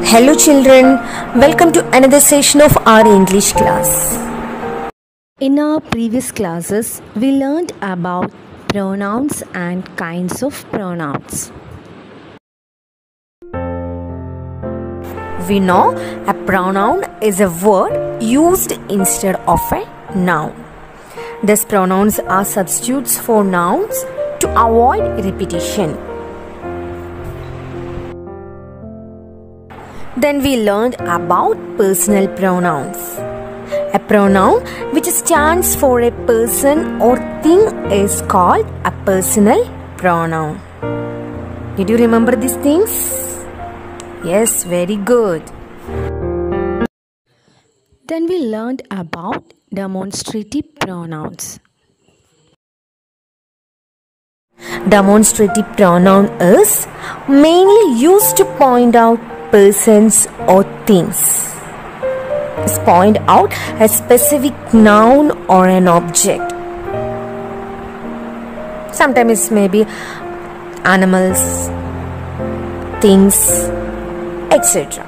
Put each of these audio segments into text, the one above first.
Hello children, welcome to another session of our English class. In our previous classes, we learned about pronouns and kinds of pronouns. We know a pronoun is a word used instead of a noun. These pronouns are substitutes for nouns to avoid repetition. Then we learned about personal pronouns. A pronoun which stands for a person or thing is called a personal pronoun. Did you remember these things? Yes, very good. Then we learned about demonstrative pronouns. Demonstrative pronoun is mainly used to point out persons or things. It's point out a specific noun or an object. Sometimes it may be animals, things, etc.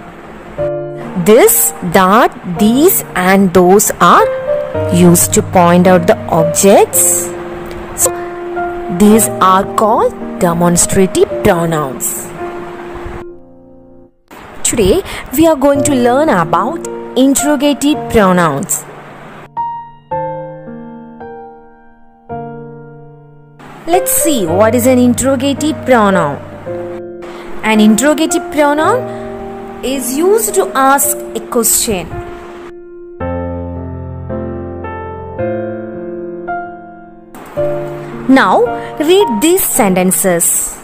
This, that, these and those are used to point out the objects. So, these are called demonstrative pronouns. Today, we are going to learn about interrogative pronouns. Let's see what is an interrogative pronoun. An interrogative pronoun is used to ask a question. Now, read these sentences.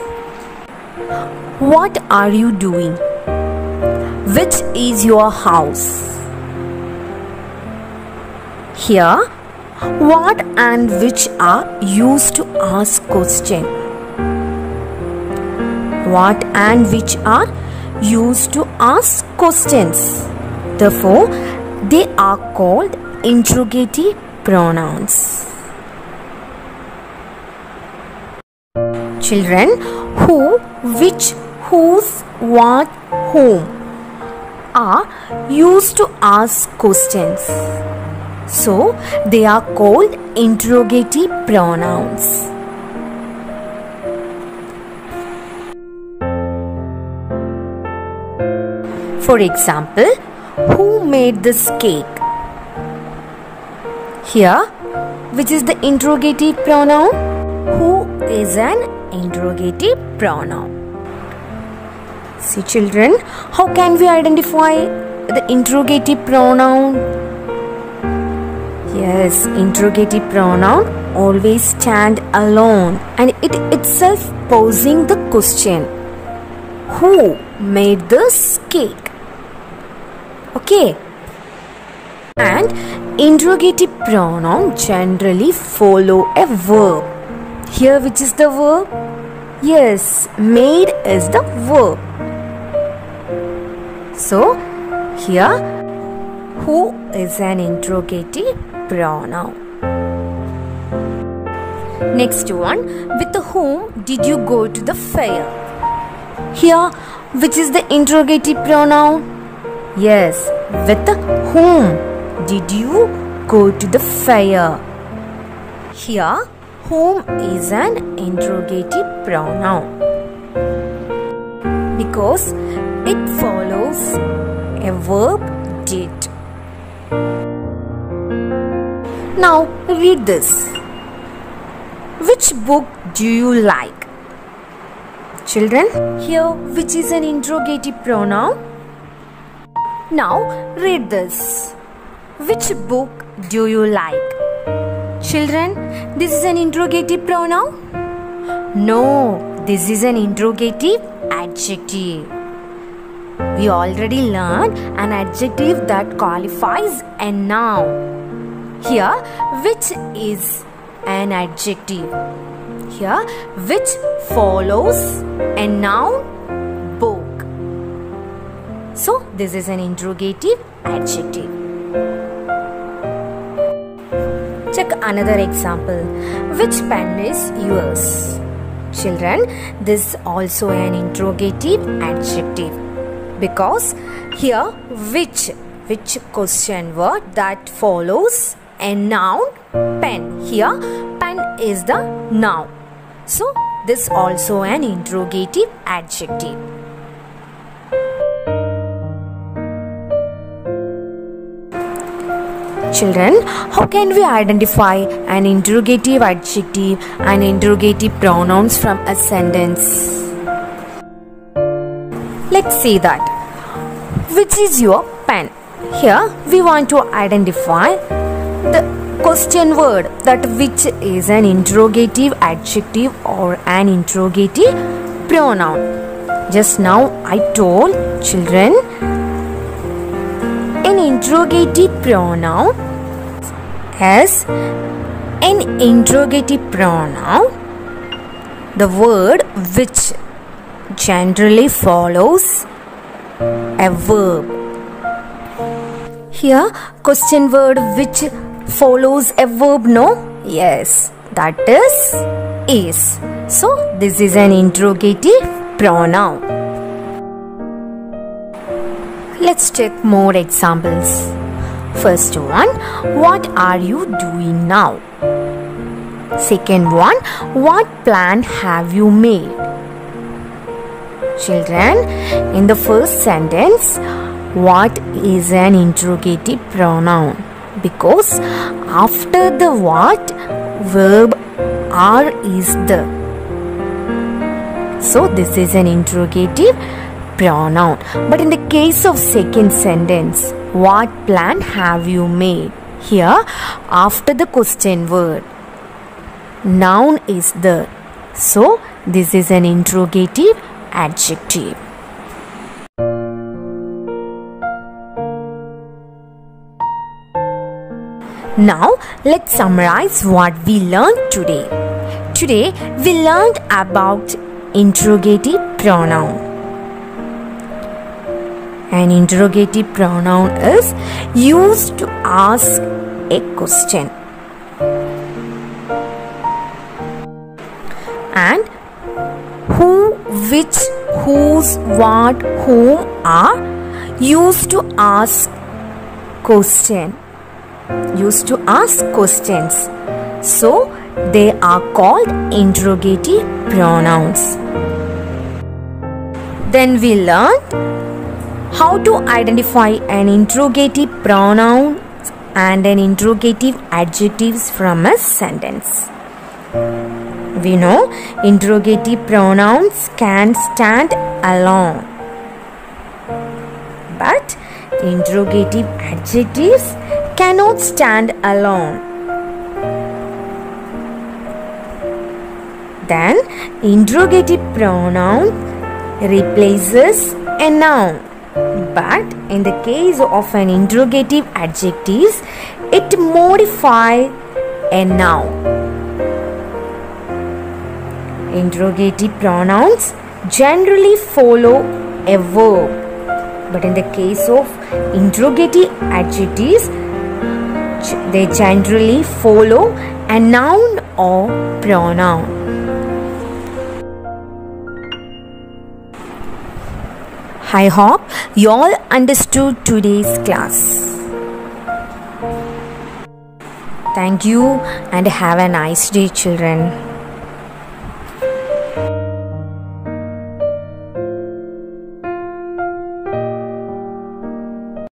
What are you doing? Which is your house? Here, what and which are used to ask question. What and which are used to ask questions. Therefore, they are called interrogative pronouns. Children, who, which, whose, what, whom are used to ask questions. So, they are called interrogative pronouns. For example, who made this cake? Here, which is the interrogative pronoun? Who is an interrogative pronoun? See children, how can we identify the interrogative pronoun? Yes, interrogative pronoun always stand alone and it itself posing the question. Who made this cake? Okay. And interrogative pronoun generally follow a verb. Here which is the verb? Yes, made is the verb. So, here, who is an interrogative pronoun? Next one, with whom did you go to the fair? Here, which is the interrogative pronoun? Yes, with whom did you go to the fair? Here, whom is an interrogative pronoun because it follows a verb did. Now read this. Which book do you like? Children, here which is an interrogative pronoun? Now read this. Which book do you like? Children, this is an interrogative pronoun? No, this is an interrogative adjective. We already learned an adjective that qualifies a noun. Here, which is an adjective. Here, which follows a noun, book. So, this is an interrogative adjective. Check another example. Which pen is yours? Children, this is also an interrogative adjective because here which question word that follows a noun, pen. Here pen is the noun. So this also an interrogative adjective. Children, how can we identify an interrogative adjective and interrogative pronouns from a sentence? Let's see that. Which is your pen? Here we want to identify the question word, that which is an interrogative adjective or an interrogative pronoun. Just now I told children, an interrogative pronoun is an interrogative pronoun, the word which generally follows a verb. Here question word which follows a verb, no? Yes, that is. So this is an interrogative pronoun. Let's check more examples. First one, what are you doing now? Second one, what plan have you made? Children, in the first sentence, what is an interrogative pronoun? Because after the what, verb are is the. So this is an interrogative pronoun. But in the case of second sentence, what plan have you made? Here after the question word, noun is the. So this is an interrogative adjective. Now let's summarize what we learned today. Today we learned about interrogative pronoun. An interrogative pronoun is used to ask a question. And who, which, whose, what, whom are used to ask question. Used to ask questions. So they are called interrogative pronouns. Then we learned how to identify an interrogative pronoun and an interrogative adjectives from a sentence. We know interrogative pronouns can stand alone, but interrogative adjectives cannot stand alone. Then interrogative pronoun replaces a noun, but in the case of an interrogative adjective, it modifies a noun. Interrogative pronouns generally follow a verb, but in the case of interrogative adjectives, they generally follow a noun or pronoun. I hope you all understood today's class. Thank you and have a nice day, children.